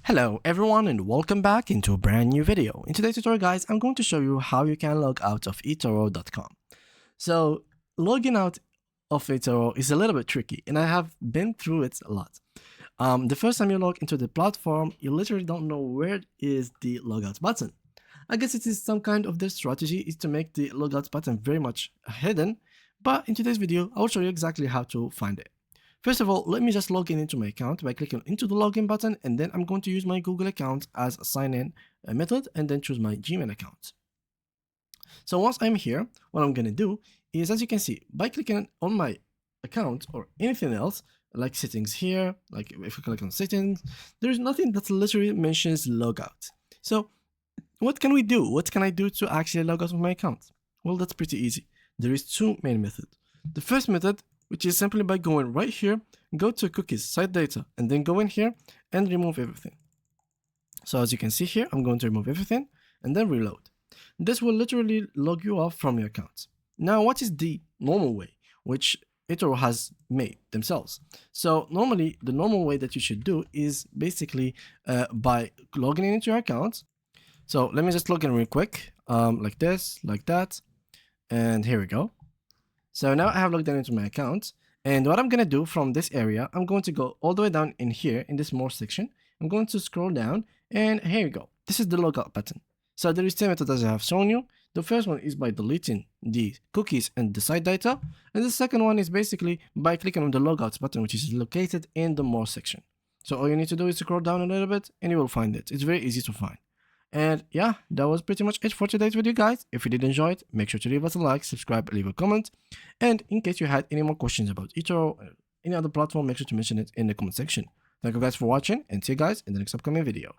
Hello everyone and welcome back into a brand new video. In today's tutorial guys, I'm going to show you how you can log out of Etoro.com. So logging out of Etoro is a little bit tricky and I have been through it a lot. The first time you log into the platform, you literally don't know where is the logout button. I guess it is some kind of their strategy is to make the logout button very much hidden, but in today's video, I will show you exactly how to find it. First of all, let me just log in into my account by clicking into the login button, and then I'm going to use my Google account as a sign-in method and then choose my Gmail account. So once I'm here, what I'm going to do is, as you can see, by clicking on my account or anything else, like settings here, like if you click on settings, there's nothing that literally mentions logout. So what can we do? What can I do to actually log out of my account? Well, that's pretty easy. There is two main methods. The first method, which is simply by going right here, go to cookies, site data, and then go in here and remove everything. So as you can see here, I'm going to remove everything and then reload. This will literally log you off from your account. Now, what is the normal way, which Etoro has made themselves? So normally, the normal way that you should do is basically by logging into your account. So let me just log in real quick, like this, like that, and here we go. So now I have logged in into my account, and what I'm going to do from this area, I'm going to go all the way down in here in this more section. I'm going to scroll down, and here we go. This is the logout button. So there is two methods as I have shown you. The first one is by deleting the cookies and the site data, and the second one is basically by clicking on the logout button, which is located in the more section. So all you need to do is scroll down a little bit, and you will find it. It's very easy to find. And yeah, that was pretty much it for today's video, guys. If you did enjoy it, make sure to leave us a like, subscribe, leave a comment. And in case you had any more questions about Etoro or any other platform, make sure to mention it in the comment section. Thank you guys for watching, and see you guys in the next upcoming video.